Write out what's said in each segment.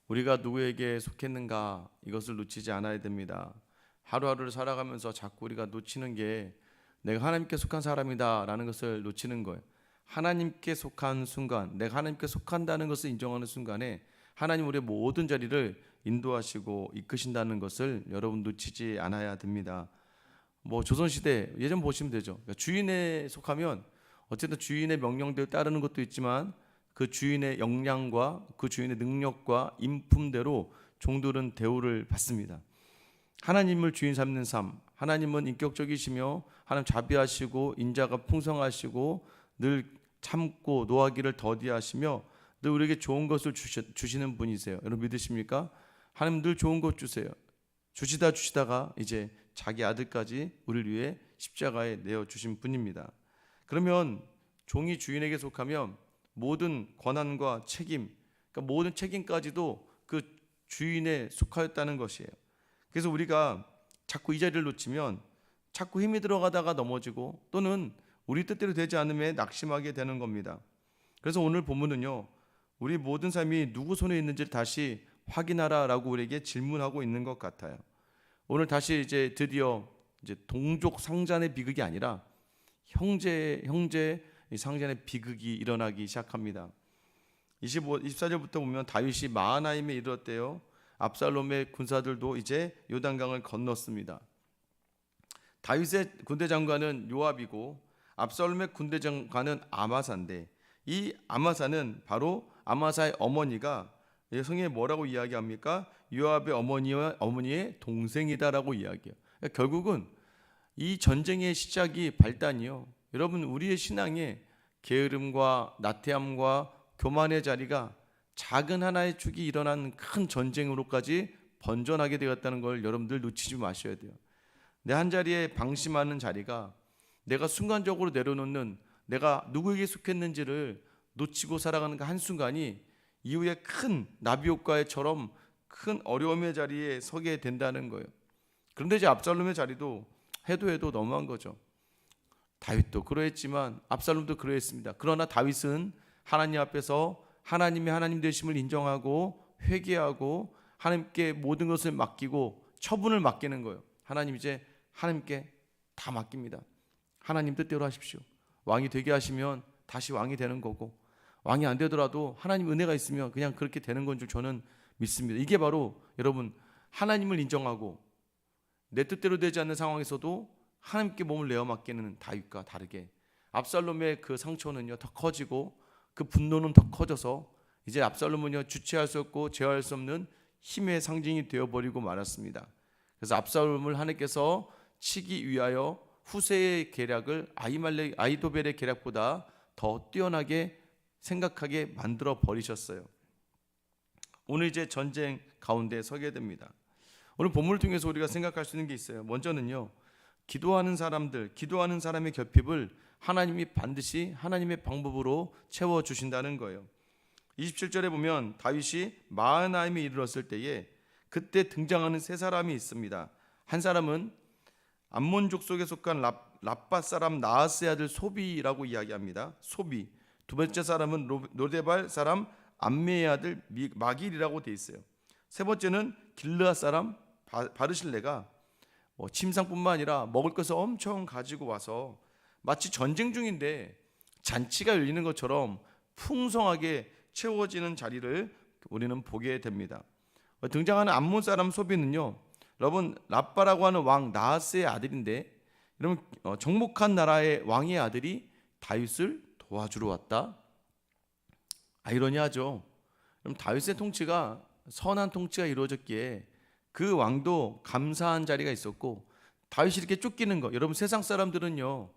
우리가 누구에게 속했는가 이것을 놓치지 않아야 됩니다. 하루하루를 살아가면서 자꾸 우리가 놓치는 게 내가 하나님께 속한 사람이다 라는 것을 놓치는 거예요. 하나님께 속한 순간, 내가 하나님께 속한다는 것을 인정하는 순간에 하나님 우리의 모든 자리를 인도하시고 이끄신다는 것을 여러분 놓치지 않아야 됩니다. 조선시대 예전 보시면 되죠. 그러니까 주인에 속하면 어쨌든 주인의 명령대로 따르는 것도 있지만 그 주인의 역량과 그 주인의 능력과 인품대로 종들은 대우를 받습니다. 하나님을 주인 삼는 삶, 하나님은 인격적이시며 하나님 자비하시고 인자가 풍성하시고 늘 참고 노하기를 더디하시며 늘 우리에게 좋은 것을 주시는 분이세요. 여러분 믿으십니까? 하나님 늘 좋은 것 주세요. 주시다가 이제 자기 아들까지 우리를 위해 십자가에 내어주신 분입니다. 그러면 종이 주인에게 속하면 모든 권한과 책임, 그러니까 모든 책임까지도 그 주인에 속하였다는 것이에요. 그래서 우리가 자꾸 이 자리를 놓치면 자꾸 힘이 들어가다가 넘어지고 또는 우리 뜻대로 되지 않음에 낙심하게 되는 겁니다. 그래서 오늘 본문은요, 우리 모든 삶이 누구 손에 있는지를 다시 확인하라라고 우리에게 질문하고 있는 것 같아요. 오늘 다시 이제 드디어 이제 동족 상잔의 비극이 아니라 형제 상잔의 비극이 일어나기 시작합니다. 24절부터 보면 다윗이 마하나임에 이르렀대요. 압살롬의 군사들도 이제 요단강을 건넜습니다. 다윗의 군대 장관은 요압이고 압살롬의 군대 장관은 아마사인데 이 아마사는 바로 아마사의 어머니가 성경에 뭐라고 이야기합니까? 요압의 어머니의 동생이다라고 이야기해요. 그러니까 결국은 이 전쟁의 시작이 발단이요. 여러분 우리의 신앙의 게으름과 나태함과 교만의 자리가 작은 하나의 축이 일어난 큰 전쟁으로까지 번져나게 되었다는 걸 여러분들 놓치지 마셔야 돼요. 내 한 자리에 방심하는 자리가 내가 순간적으로 내려놓는 내가 누구에게 속했는지를 놓치고 살아가는 그 한순간이 이후에 큰 나비효과처럼 큰 어려움의 자리에 서게 된다는 거예요. 그런데 이제 압살롬의 자리도 해도 너무한 거죠. 다윗도 그러했지만 압살롬도 그러했습니다. 그러나 다윗은 하나님 앞에서 하나님의 하나님 되심을 인정하고 회개하고 하나님께 모든 것을 맡기고 처분을 맡기는 거예요. 하나님 이제 하나님께 다 맡깁니다. 하나님 뜻대로 하십시오. 왕이 되게 하시면 다시 왕이 되는 거고 왕이 안 되더라도 하나님 은혜가 있으면 그냥 그렇게 되는 건 줄 저는 믿습니다. 이게 바로 여러분 하나님을 인정하고 내 뜻대로 되지 않는 상황에서도 하나님께 몸을 내어 맡기는 다윗과 다르게 압살롬의 그 상처는요 더 커지고 그 분노는 더 커져서 이제 압살롬은요 주체할 수 없고 제어할 수 없는 힘의 상징이 되어버리고 말았습니다. 그래서 압살롬을 하나님께서 치기 위하여 후세의 계략을 아히도벨의 계략보다 더 뛰어나게 생각하게 만들어 버리셨어요. 오늘 이제 전쟁 가운데 서게 됩니다. 오늘 본문을 통해서 우리가 생각할 수 있는 게 있어요. 먼저는요, 기도하는 사람의 결핍을 하나님이 반드시 하나님의 방법으로 채워주신다는 거예요. 27절에 보면 다윗이 마하나임에 이르렀을 때에 그때 등장하는 세 사람이 있습니다. 한 사람은 암몬족 속에 속한 랍밧 사람 나하스의 아들 소비라고 이야기합니다. 소비. 두 번째 사람은 노데발 사람 암메의 아들 마길이라고 돼 있어요. 세 번째는 길르앗 사람 바르실레가 침상뿐만 아니라 먹을 것을 엄청 가지고 와서 마치 전쟁 중인데 잔치가 열리는 것처럼 풍성하게 채워지는 자리를 우리는 보게 됩니다. 등장하는 암몬 사람 소비는요, 여러분 랍바라고 하는 왕 나하스의 아들인데, 여러분 정복한 나라의 왕의 아들이 다윗을 도와주러 왔다. 아이러니하죠. 그럼 다윗의 통치가 선한 통치가 이루어졌기에 그 왕도 감사한 자리가 있었고, 다윗이 이렇게 쫓기는 거, 여러분 세상 사람들은요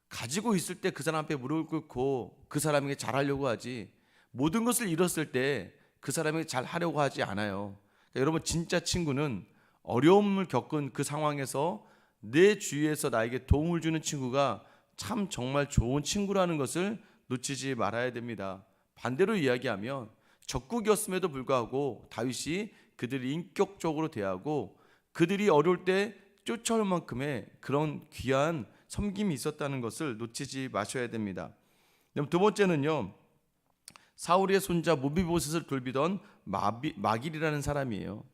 가지고 있을 때 그 사람 앞에 무릎을 꿇고 그 사람에게 잘하려고 하지, 모든 것을 잃었을 때 그 사람에게 잘하려고 하지 않아요. 그러니까 여러분 진짜 친구는 어려움을 겪은 그 상황에서 내 주위에서 나에게 도움을 주는 친구가 참 정말 좋은 친구라는 것을 놓치지 말아야 됩니다. 반대로 이야기하면 적국이었음에도 불구하고 다윗이 그들을 인격적으로 대하고 그들이 어려울 때 쫓아올 만큼의 그런 귀한 섬김이 있었다는 것을 놓치지 마셔야 됩니다. 두 번째는요, 사울의 손자 무비보셋을 돌비던 마길이라는 사람이에요.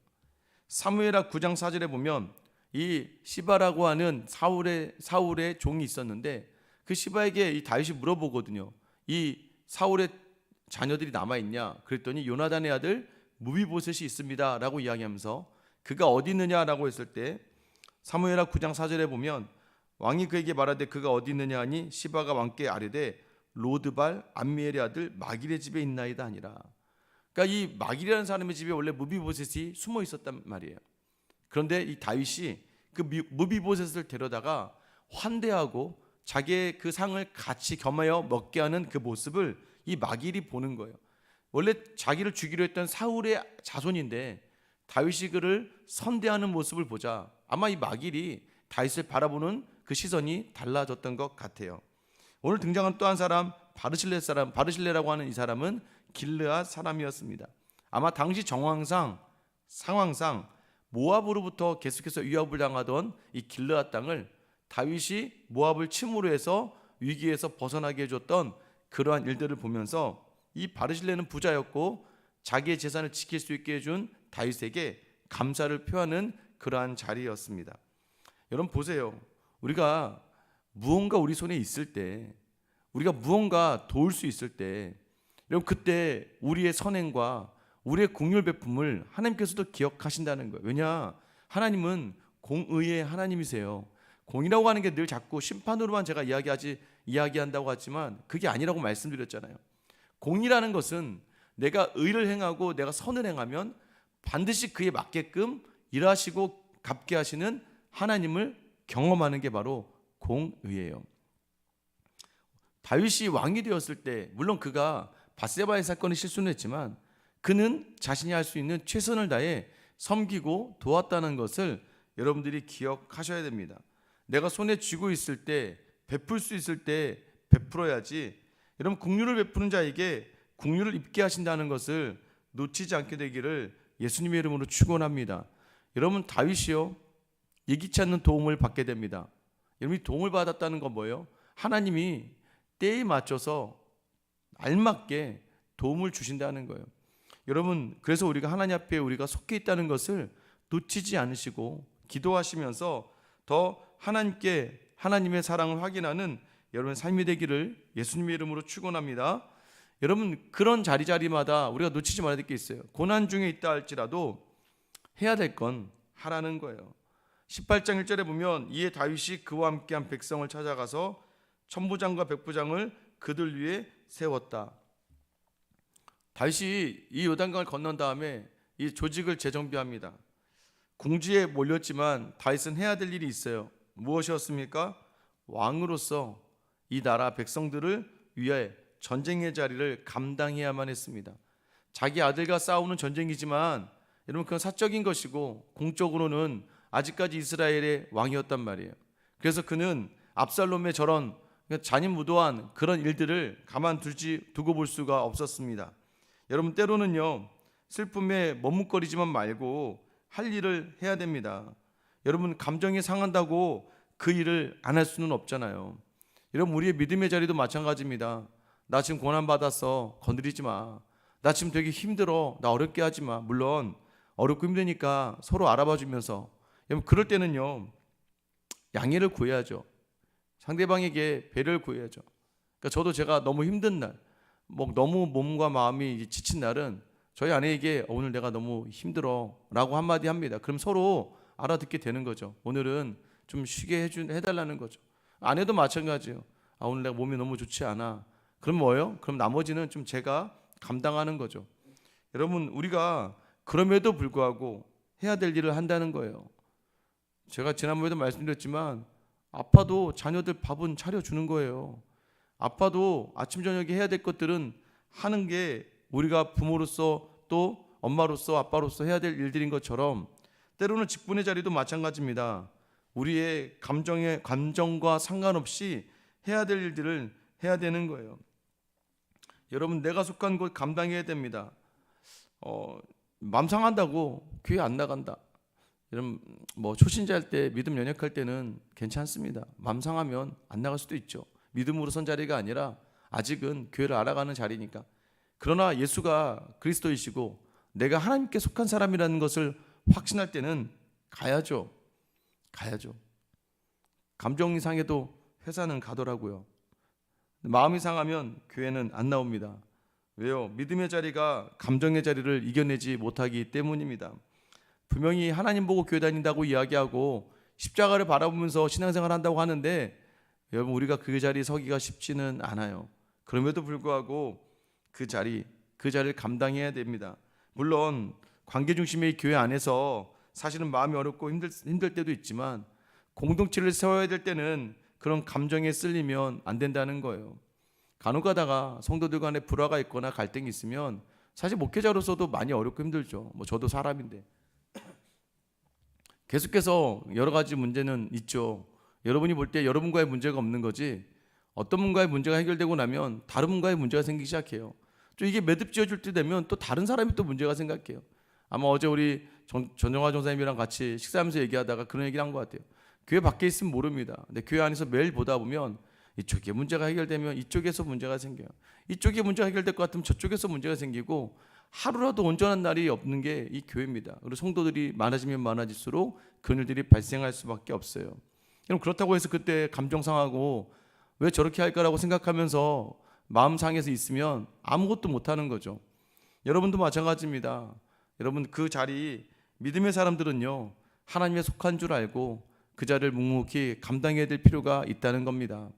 사무엘하 9장 4절에 보면 이 시바라고 하는 사울의 종이 있었는데 그 시바에게 이 다윗이 물어보거든요. 이 사울의 자녀들이 남아 있냐? 그랬더니 요나단의 아들 무비보셋이 있습니다 라고 이야기하면서 그가 어디 있느냐라고 했을 때 사무엘하 9장 4절에 보면 왕이 그에게 말하되 그가 어디 있느냐 하니 시바가 왕께 아뢰되 로드발 암미엘의 아들 마길의 집에 있나이다 하니라. 그러니까 이 마길이라는 사람의 집에 원래 무비보셋이 숨어 있었단 말이에요. 그런데 이 다윗이 그 무비보셋을 데려다가 환대하고 자기의 그 상을 같이 겸하여 먹게 하는 그 모습을 이 마길이 보는 거예요. 원래 자기를 죽이려 했던 사울의 자손인데 다윗이 그를 선대하는 모습을 보자 아마 이 마길이 다윗을 바라보는 그 시선이 달라졌던 것 같아요. 오늘 등장한 또 한 사람 바르실레라고 하는 이 사람은 길르앗 사람이었습니다. 아마 당시 상황상 모압으로부터 계속해서 위협을 당하던 이 길르앗 땅을 다윗이 모압을 침으로 해서 위기에서 벗어나게 해줬던 그러한 일들을 보면서 이 바르실레는 부자였고 자기의 재산을 지킬 수 있게 해준 다윗에게 감사를 표하는 그러한 자리였습니다. 여러분 보세요. 우리가 무언가 우리 손에 있을 때, 우리가 무언가 도울 수 있을 때, 여러분 그때 우리의 선행과 우리의 공율 베품을 하나님께서도 기억하신다는 거예요. 왜냐? 하나님은 공의의 하나님이세요. 공이라고 하는 게 늘 자꾸 심판으로만 제가 이야기한다고 하지만 그게 아니라고 말씀드렸잖아요. 공이라는 것은 내가 의를 행하고 내가 선을 행하면 반드시 그에 맞게끔 일하시고 갚게 하시는 하나님을 경험하는 게 바로 공의예요. 다윗이 왕이 되었을 때 물론 그가 밧세바의 사건에 실수는 했지만 그는 자신이 할 수 있는 최선을 다해 섬기고 도왔다는 것을 여러분들이 기억하셔야 됩니다. 내가 손에 쥐고 있을 때 베풀 수 있을 때 베풀어야지. 여러분 국류를 베푸는 자에게 국류를 입게 하신다는 것을 놓치지 않게 되기를 예수님의 이름으로 축원합니다. 여러분 다윗이요 예기치 않는 도움을 받게 됩니다. 여러분이 도움을 받았다는 건 뭐예요? 하나님이 때에 맞춰서 알맞게 도움을 주신다는 거예요. 여러분 그래서 우리가 하나님 앞에 우리가 속해 있다는 것을 놓치지 않으시고 기도하시면서 더 하나님의 사랑을 확인하는 여러분 삶이 되기를 예수님의 이름으로 축원합니다. 여러분 그런 자리마다 우리가 놓치지 말아야 될 게 있어요. 고난 중에 있다 할지라도 해야 될 건 하라는 거예요. 18장 1절에 보면 이에 다윗이 그와 함께한 백성을 찾아가서 천부장과 백부장을 그들 위에 세웠다. 다윗이 이 요단강을 건넌 다음에 이 조직을 재정비합니다. 궁지에 몰렸지만 다윗은 해야 될 일이 있어요. 무엇이었습니까? 왕으로서 이 나라 백성들을 위해 전쟁의 자리를 감당해야만 했습니다. 자기 아들과 싸우는 전쟁이지만 여러분 그건 사적인 것이고 공적으로는 아직까지 이스라엘의 왕이었단 말이에요. 그래서 그는 압살롬의 저런 잔인무도한 그런 일들을 두고 볼 수가 없었습니다. 여러분 때로는요 슬픔에 머뭇거리지만 말고 할 일을 해야 됩니다. 여러분 감정이 상한다고 그 일을 안 할 수는 없잖아요. 여러분 우리의 믿음의 자리도 마찬가지입니다. 나 지금 고난받았어 건드리지 마. 나 지금 되게 힘들어 나 어렵게 하지 마. 물론 어렵고 힘드니까 서로 알아봐 주면서 여러분 그럴 때는요 양해를 구해야죠. 상대방에게 배려를 구해야죠. 그러니까 저도 제가 너무 힘든 날 너무 몸과 마음이 지친 날은 저희 아내에게 오늘 내가 너무 힘들어 라고 한마디 합니다. 그럼 서로 알아듣게 되는 거죠. 오늘은 좀 쉬게 해달라는 거죠. 아내도 마찬가지예요. 오늘 내가 몸이 너무 좋지 않아. 그럼 뭐예요? 그럼 나머지는 좀 제가 감당하는 거죠. 여러분 우리가 그럼에도 불구하고 해야 될 일을 한다는 거예요. 제가 지난번에도 말씀드렸지만 아파도 자녀들 밥은 차려주는 거예요. 아파도 아침 저녁에 해야 될 것들은 하는 게 우리가 부모로서 또 엄마로서 아빠로서 해야 될 일들인 것처럼 때로는 직분의 자리도 마찬가지입니다. 우리의 감정과 상관없이 해야 될 일들을 해야 되는 거예요. 여러분 내가 속한 곳 감당해야 됩니다. 맘 상한다고 교회 안 나간다. 여러분 초신자일 때 믿음 연약할 때는 괜찮습니다. 맘 상하면 안 나갈 수도 있죠. 믿음으로 선 자리가 아니라 아직은 교회를 알아가는 자리니까. 그러나 예수가 그리스도이시고 내가 하나님께 속한 사람이라는 것을 확신할 때는 가야죠. 감정이 상해도 회사는 가더라고요. 마음이 상하면 교회는 안 나옵니다. 왜요? 믿음의 자리가 감정의 자리를 이겨내지 못하기 때문입니다. 분명히 하나님 보고 교회 다닌다고 이야기하고 십자가를 바라보면서 신앙생활 한다고 하는데, 여러분, 우리가 그 자리에 서기가 쉽지는 않아요. 그럼에도 불구하고 그 자리를 감당해야 됩니다. 물론 관계 중심의 교회 안에서 사실은 마음이 어렵고 힘들 때도 있지만, 공동체를 세워야 될 때는 그런 감정에 쓸리면 안 된다는 거예요. 간혹 가다가 성도들 간에 불화가 있거나 갈등이 있으면 사실 목회자로서도 많이 어렵고 힘들죠. 저도 사람인데. 계속해서 여러 가지 문제는 있죠. 여러분이 볼 때 여러분과의 문제가 없는 거지, 어떤 분과의 문제가 해결되고 나면 다른 분과의 문제가 생기기 시작해요. 좀 이게 매듭지어줄 때 되면 또 다른 사람이 또 문제가 생각해요. 아마 어제 우리 전정화 전사님이랑 같이 식사하면서 얘기하다가 그런 얘기를 한 것 같아요. 교회 밖에 있으면 모릅니다. 근데 교회 안에서 매일 보다 보면 이쪽에 문제가 해결되면 이쪽에서 문제가 생겨요. 이쪽에 문제가 해결될 것 같으면 저쪽에서 문제가 생기고, 하루라도 온전한 날이 없는 게 이 교회입니다. 그리고 성도들이 많아지면 많아질수록 그런 일들이 발생할 수밖에 없어요. 그럼 그렇다고 해서 그때 감정 상하고 왜 저렇게 할까라고 생각하면서 마음 상해서 있으면 아무것도 못하는 거죠. 여러분도 마찬가지입니다. 여러분, 그 자리, 믿음의 사람들은요, 하나님에 속한 줄 알고 그 자리를 묵묵히 감당해야 될 필요가 있다는 겁니다.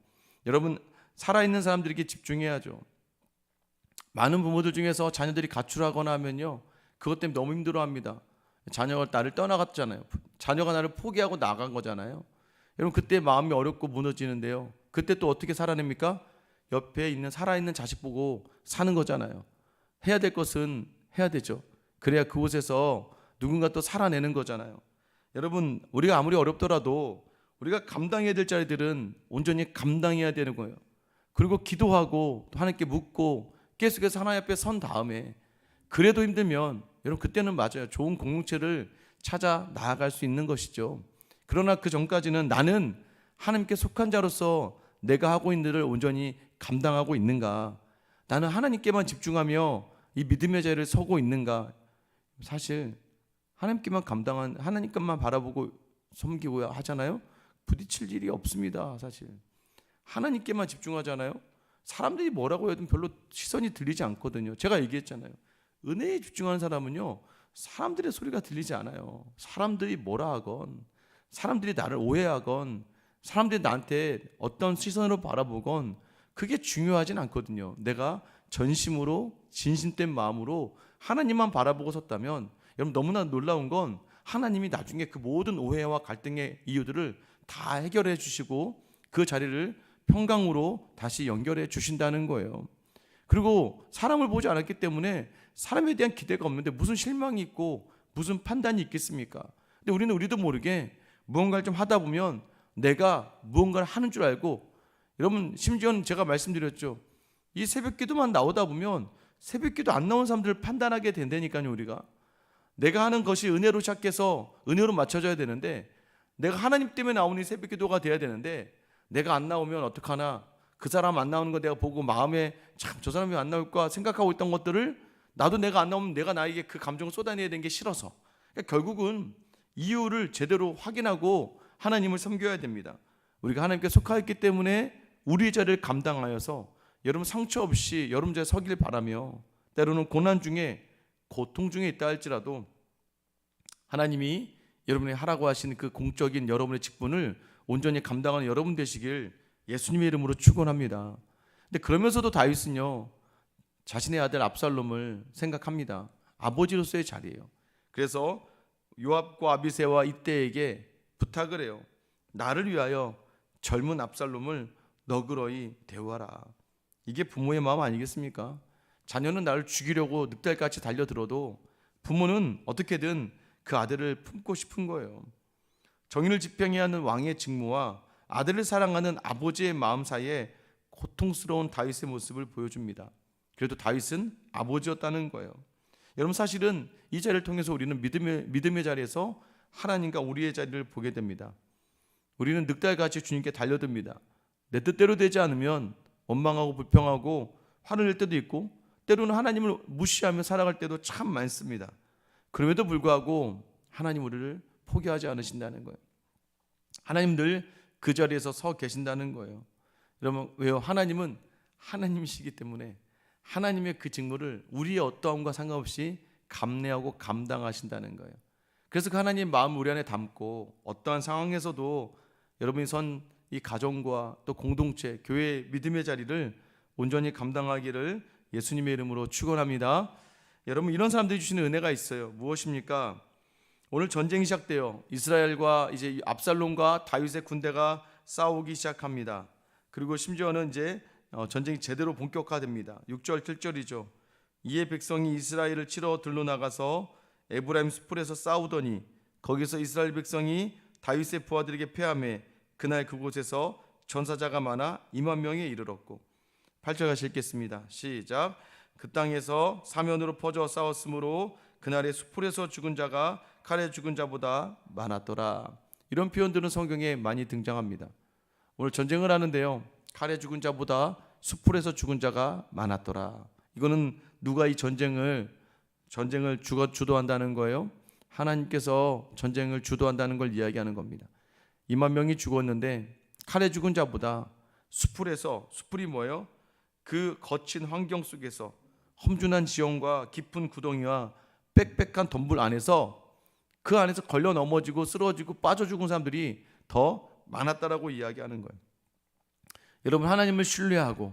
여러분, 살아있는 사람들에게 집중해야죠. 많은 부모들 중에서 자녀들이 가출하거나 하면요, 그것 때문에 너무 힘들어합니다. 자녀가 나를 떠나갔잖아요. 자녀가 나를 포기하고 나간 거잖아요. 여러분, 그때 마음이 어렵고 무너지는데요, 그때 또 어떻게 살아냅니까? 옆에 있는 살아있는 자식 보고 사는 거잖아요. 해야 될 것은 해야 되죠. 그래야 그곳에서 누군가 또 살아내는 거잖아요. 여러분, 우리가 아무리 어렵더라도 우리가 감당해야 될 자리들은 온전히 감당해야 되는 거예요. 그리고 기도하고 또 하나님께 묻고 계속해서 하나님 앞에 선 다음에, 그래도 힘들면 여러분, 그때는 맞아요, 좋은 공동체를 찾아 나아갈 수 있는 것이죠. 그러나 그 전까지는 나는 하나님께 속한 자로서 내가 하고 있는 일을 온전히 감당하고 있는가, 나는 하나님께만 집중하며 이 믿음의 자리를 서고 있는가. 사실 하나님께만 감당한, 하나님께만 바라보고 섬기고 하잖아요, 부딪힐 일이 없습니다. 사실 하나님께만 집중하잖아요, 사람들이 뭐라고 해도 별로 시선이 들리지 않거든요. 제가 얘기했잖아요, 은혜에 집중하는 사람은요, 사람들의 소리가 들리지 않아요. 사람들이 뭐라 하건, 사람들이 나를 오해하건, 사람들이 나한테 어떤 시선으로 바라보건 그게 중요하진 않거든요. 내가 전심으로 진심된 마음으로 하나님만 바라보고 섰다면, 여러분, 너무나 놀라운 건 하나님이 나중에 그 모든 오해와 갈등의 이유들을 다 해결해 주시고 그 자리를 평강으로 다시 연결해 주신다는 거예요. 그리고 사람을 보지 않았기 때문에 사람에 대한 기대가 없는데 무슨 실망이 있고 무슨 판단이 있겠습니까? 근데 우리는 우리도 모르게 무언가를 좀 하다 보면 내가 무언가를 하는 줄 알고, 여러분, 심지어는 제가 말씀드렸죠, 이 새벽 기도만 나오다 보면 새벽 기도 안 나온 사람들을 판단하게 된다니까요. 우리가 내가 하는 것이 은혜로 시작해서 은혜로 맞춰져야 되는데, 내가 하나님 때문에 나오는 새벽 기도가 돼야 되는데, 내가 안 나오면 어떡하나, 그 사람 안 나오는 거 내가 보고 마음에 참 저 사람이 안 나올까 생각하고 있던 것들을 나도 내가 안 나오면 내가 나에게 그 감정을 쏟아내야 되는 게 싫어서, 그러니까 결국은 이유를 제대로 확인하고 하나님을 섬겨야 됩니다. 우리가 하나님께 속하였기 때문에 우리의 자리를 감당하여서 여러분 상처 없이 여러분 자리에 서길 바라며, 때로는 고난 중에 고통 중에 있다 할지라도 하나님이 여러분이 하라고 하신 그 공적인 여러분의 직분을 온전히 감당하는 여러분 되시길 예수님의 이름으로 축원합니다. 근데 그러면서도 다윗은요, 자신의 아들 압살롬을 생각합니다. 아버지로서의 자리예요. 그래서 요압과 아비새와 이때에게 부탁을 해요. 나를 위하여 젊은 압살롬을 너그러이 대우하라. 이게 부모의 마음 아니겠습니까? 자녀는 나를 죽이려고 늑대같이 달려들어도 부모는 어떻게든 그 아들을 품고 싶은 거예요. 정의를 집행해야 하는 왕의 직무와 아들을 사랑하는 아버지의 마음 사이에 고통스러운 다윗의 모습을 보여줍니다. 그래도 다윗은 아버지였다는 거예요. 여러분, 사실은 이 자리를 통해서 우리는 믿음의 자리에서 하나님과 우리의 자리를 보게 됩니다. 우리는 늑대같이 주님께 달려듭니다. 내 뜻대로 되지 않으면 원망하고 불평하고 화를 낼 때도 있고, 때로는 하나님을 무시하며 살아갈 때도 참 많습니다. 그럼에도 불구하고 하나님 우리를 포기하지 않으신다는 거예요. 하나님 늘 그 자리에서 서 계신다는 거예요. 여러분, 왜요? 하나님은 하나님이시기 때문에 하나님의 그 직무를 우리의 어떠함과 상관없이 감내하고 감당하신다는 거예요. 그래서 그 하나님의 마음을 우리 안에 담고 어떠한 상황에서도 여러분이 선 이 가정과 또 공동체, 교회의 믿음의 자리를 온전히 감당하기를 예수님의 이름으로 축원합니다. 여러분, 이런 사람들이 주시는 은혜가 있어요. 무엇입니까? 오늘 전쟁이 시작돼요. 이스라엘과 이제 압살롬과 다윗의 군대가 싸우기 시작합니다. 그리고 심지어는 이제 전쟁이 제대로 본격화됩니다. 6절 7절이죠. 이에 백성이 이스라엘을 치러 들러 나가서 에브라임 숲풀에서 싸우더니 거기서 이스라엘 백성이 다윗의 부하들에게 패하매 그날 그곳에서 전사자가 많아 2만 명에 이르렀고. 8절 같이 읽겠습니다. 시작. 그 땅에서 사면으로 퍼져 싸웠으므로 그날의 숲풀에서 죽은 자가 칼에 죽은 자보다 많았더라. 이런 표현들은 성경에 많이 등장합니다. 오늘 전쟁을 하는데요, 칼에 죽은 자보다 숲풀에서 죽은 자가 많았더라. 이거는 누가 이 전쟁을 주도한다는 거예요? 하나님께서 전쟁을 주도한다는 걸 이야기하는 겁니다. 2만 명이 죽었는데 칼에 죽은 자보다 숲풀이 뭐예요? 그 거친 환경 속에서 험준한 지형과 깊은 구덩이와 빽빽한 덤불 안에서 그 안에서 걸려 넘어지고 쓰러지고 빠져 죽은 사람들이 더 많았다라고 이야기하는 거예요. 여러분, 하나님을 신뢰하고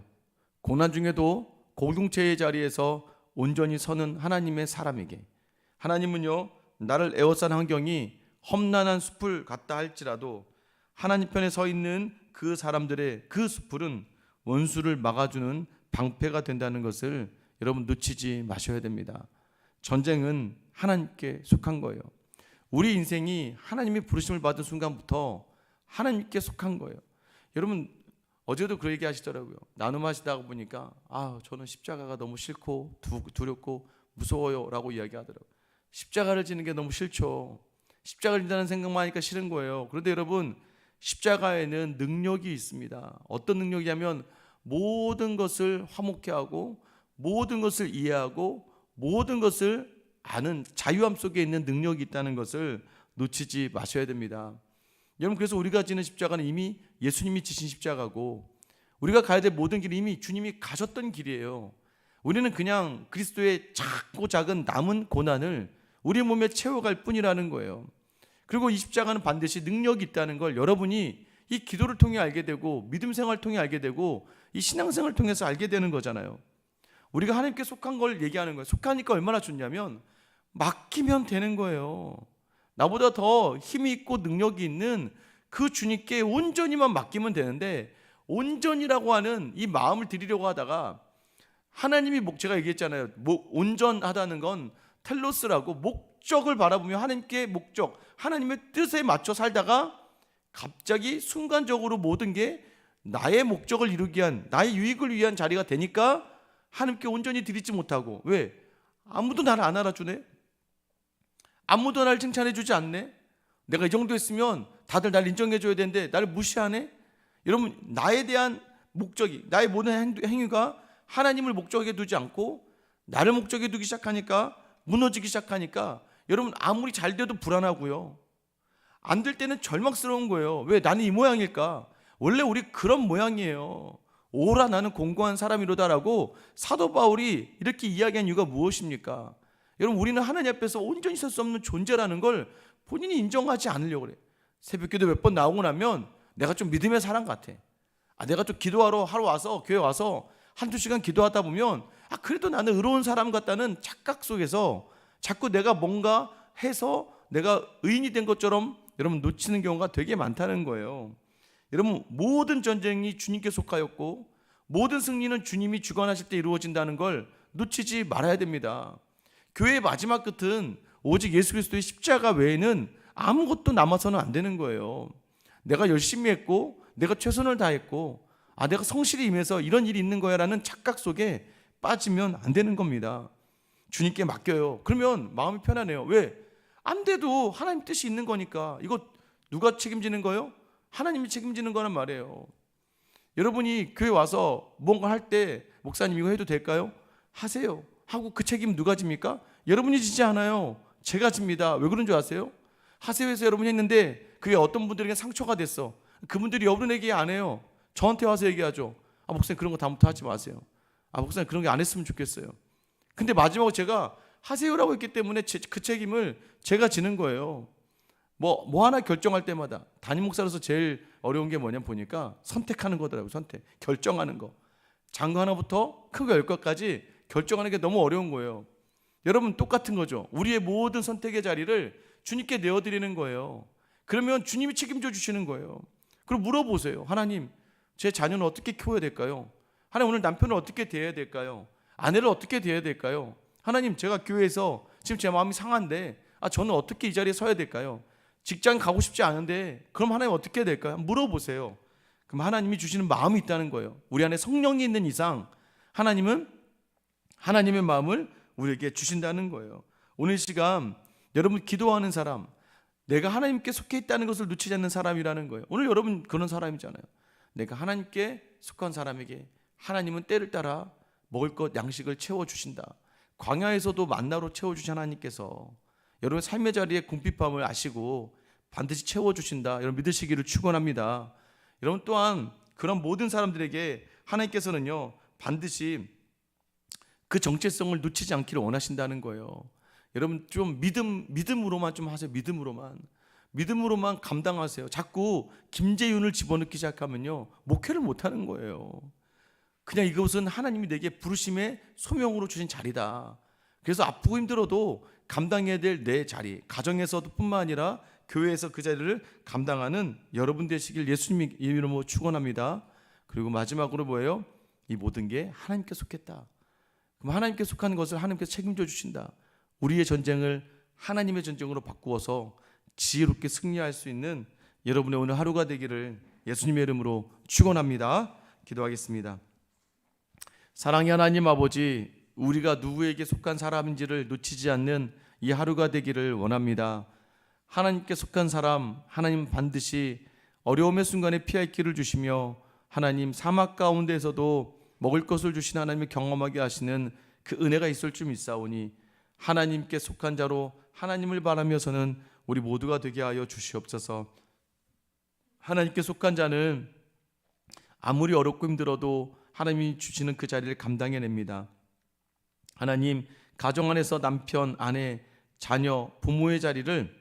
고난 중에도 공동체의 자리에서 온전히 서는 하나님의 사람에게 하나님은요, 나를 에워싼 환경이 험난한 숲을 같다 할지라도 하나님 편에 서 있는 그 사람들의 그 숲풀은 원수를 막아주는 방패가 된다는 것을 여러분 놓치지 마셔야 됩니다. 전쟁은 하나님께 속한 거예요. 우리 인생이 하나님의 부르심을 받은 순간부터 하나님께 속한 거예요. 여러분, 어제도 그 얘기 하시더라고요. 나눔하시다가 보니까 저는 십자가가 너무 싫고 두렵고 무서워요 라고 이야기하더라고요. 십자가를 지는 게 너무 싫죠. 십자가를 진다는 생각만 하니까 싫은 거예요. 그런데 여러분, 십자가에는 능력이 있습니다. 어떤 능력이냐면 모든 것을 화목케 하고 모든 것을 이해하고 모든 것을 아는 자유함 속에 있는 능력이 있다는 것을 놓치지 마셔야 됩니다. 여러분, 그래서 우리가 지는 십자가는 이미 예수님이 지신 십자가고 우리가 가야 될 모든 길이 이미 주님이 가셨던 길이에요. 우리는 그냥 그리스도의 작고 작은 남은 고난을 우리 몸에 채워갈 뿐이라는 거예요. 그리고 이 십자가는 반드시 능력이 있다는 걸 여러분이 이 기도를 통해 알게 되고 믿음 생활을 통해 알게 되고 이 신앙생활을 통해서 알게 되는 거잖아요. 우리가 하나님께 속한 걸 얘기하는 거예요. 속하니까 얼마나 좋냐면 맡기면 되는 거예요. 나보다 더 힘이 있고 능력이 있는 그 주님께 온전히만 맡기면 되는데, 온전이라고 하는 이 마음을 드리려고 하다가 하나님이 제가 얘기했잖아요. 온전하다는 건 텔로스라고 목적을 바라보며 하나님께 목적, 하나님의 뜻에 맞춰 살다가 갑자기 순간적으로 모든 게 나의 목적을 이루기 위한, 나의 유익을 위한 자리가 되니까 하나님께 온전히 드리지 못하고, 왜? 아무도 나를 안 알아주네? 아무도 나를 칭찬해 주지 않네? 내가 이 정도 했으면 다들 나를 인정해 줘야 되는데 나를 무시하네? 여러분, 나에 대한 목적이, 나의 모든 행위가 하나님을 목적에 두지 않고 나를 목적에 두기 시작하니까, 무너지기 시작하니까 여러분, 아무리 잘 돼도 불안하고요, 안 될 때는 절망스러운 거예요. 왜? 나는 이 모양일까? 원래 우리 그런 모양이에요. 오라 나는 공고한 사람이로다라고 사도 바울이 이렇게 이야기한 이유가 무엇입니까? 여러분, 우리는 하나님 앞에서 온전히 설 수 없는 존재라는 걸 본인이 인정하지 않으려고 그래. 새벽기도 몇 번 나오고 나면 내가 좀 믿음의 사람 같아. 내가 좀 기도하러 하러 와서 교회 와서 한두 시간 기도하다 보면 그래도 나는 의로운 사람 같다는 착각 속에서 자꾸 내가 뭔가 해서 내가 의인이 된 것처럼 여러분 놓치는 경우가 되게 많다는 거예요. 여러분, 모든 전쟁이 주님께 속하였고 모든 승리는 주님이 주관하실 때 이루어진다는 걸 놓치지 말아야 됩니다. 교회의 마지막 끝은 오직 예수 그리스도의 십자가 외에는 아무것도 남아서는 안 되는 거예요. 내가 열심히 했고 내가 최선을 다했고 내가 성실히 임해서 이런 일이 있는 거야 라는 착각 속에 빠지면 안 되는 겁니다. 주님께 맡겨요. 그러면 마음이 편하네요. 왜? 안 돼도 하나님 뜻이 있는 거니까. 이거 누가 책임지는 거예요? 하나님이 책임지는 거란 말이에요. 여러분이 교회 와서 뭔가 할 때 목사님 이거 해도 될까요? 하세요 하고 그 책임 누가 집니까? 여러분이 지지 않아요. 제가 집니다. 왜 그런 줄 아세요? 하세요 해서 여러분이 했는데 그게 어떤 분들에게 상처가 됐어. 그분들이 여러분에게 안 해요. 저한테 와서 얘기하죠. 목사님 그런 거 다음부터 하지 마세요. 목사님 그런 게 안 했으면 좋겠어요. 근데 마지막으로 제가 하세요라고 했기 때문에 그 책임을 제가 지는 거예요. 뭐 하나 결정할 때마다 담임 목사로서 제일 어려운 게 뭐냐 보니까 선택하는 거더라고요. 선택, 결정하는 거. 장거 하나부터 큰 거 10거까지 결정하는 게 너무 어려운 거예요. 여러분 똑같은 거죠. 우리의 모든 선택의 자리를 주님께 내어드리는 거예요. 그러면 주님이 책임져 주시는 거예요. 그럼 물어보세요. 하나님, 제 자녀는 어떻게 키워야 될까요? 하나님, 오늘 남편을 어떻게 대해야 될까요? 아내를 어떻게 대해야 될까요? 하나님, 제가 교회에서 지금 제 마음이 상한데 저는 어떻게 이 자리에 서야 될까요? 직장 가고 싶지 않은데 그럼 하나님 어떻게 해야 될까요? 물어보세요. 그럼 하나님이 주시는 마음이 있다는 거예요. 우리 안에 성령이 있는 이상 하나님은 하나님의 마음을 우리에게 주신다는 거예요. 오늘 시간 여러분 기도하는 사람, 내가 하나님께 속해 있다는 것을 놓치지 않는 사람이라는 거예요. 오늘 여러분 그런 사람이잖아요. 내가 하나님께 속한 사람에게 하나님은 때를 따라 먹을 것 양식을 채워주신다. 광야에서도 만나로 채워주신 하나님께서 여러분 삶의 자리에 궁핍함을 아시고 반드시 채워주신다. 여러분 믿으시기를 축원합니다. 여러분 또한 그런 모든 사람들에게 하나님께서는요 반드시 그 정체성을 놓치지 않기를 원하신다는 거예요. 여러분 좀 믿음으로만 좀 하세요. 믿음으로만 감당하세요. 자꾸 김재윤을 집어넣기 시작하면요 목회를 못하는 거예요. 그냥 이것은 하나님이 내게 부르심의 소명으로 주신 자리다. 그래서 아프고 힘들어도 감당해야 될 내 자리, 가정에서도 뿐만 아니라 교회에서 그 자리를 감당하는 여러분 되시길 예수님 이름으로 축원합니다. 그리고 마지막으로 뭐예요? 이 모든 게 하나님께 속했다. 그럼 하나님께 속한 것을 하나님께서 책임져 주신다. 우리의 전쟁을 하나님의 전쟁으로 바꾸어서 지혜롭게 승리할 수 있는 여러분의 오늘 하루가 되기를 예수님의 이름으로 축원합니다. 기도하겠습니다. 사랑의 하나님 아버지, 우리가 누구에게 속한 사람인지를 놓치지 않는 이 하루가 되기를 원합니다. 하나님께 속한 사람, 하나님 반드시 어려움의 순간에 피할 길을 주시며 하나님 사막 가운데에서도 먹을 것을 주신 하나님을 경험하게 하시는 그 은혜가 있을 줄 믿사오니 하나님께 속한 자로 하나님을 바라며서는 우리 모두가 되게 하여 주시옵소서. 하나님께 속한 자는 아무리 어렵고 힘들어도 하나님이 주시는 그 자리를 감당해냅니다. 하나님, 가정 안에서 남편, 아내, 자녀, 부모의 자리를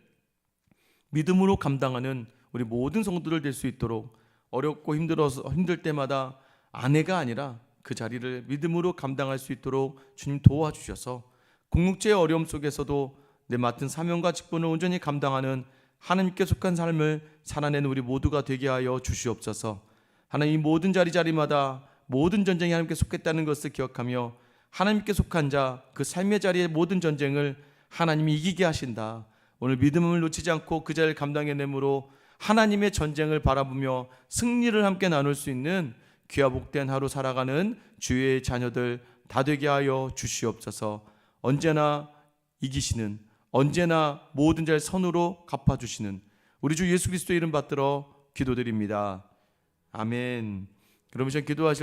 믿음으로 감당하는 우리 모든 성도들 될 수 있도록 어렵고 힘들 때마다 아내가 아니라 그 자리를 믿음으로 감당할 수 있도록 주님 도와주셔서 궁극제의 어려움 속에서도 내 맡은 사명과 직분을 온전히 감당하는 하나님께 속한 삶을 살아내는 우리 모두가 되게 하여 주시옵소서. 하나님, 이 모든 자리마다 모든 전쟁이 하나님께 속했다는 것을 기억하며 하나님께 속한 자, 그 삶의 자리의 모든 전쟁을 하나님이 이기게 하신다. 오늘 믿음을 놓치지 않고 그 자리를 감당해내므로 하나님의 전쟁을 바라보며 승리를 함께 나눌 수 있는 귀하 복된 하루 살아가는 주의 자녀들 다 되게 하여 주시옵소서. 언제나 이기시는, 언제나 모든 자를 선으로 갚아주시는 우리 주 예수 그리스도의 이름 받들어 기도드립니다. 아멘. 그러면 기도하실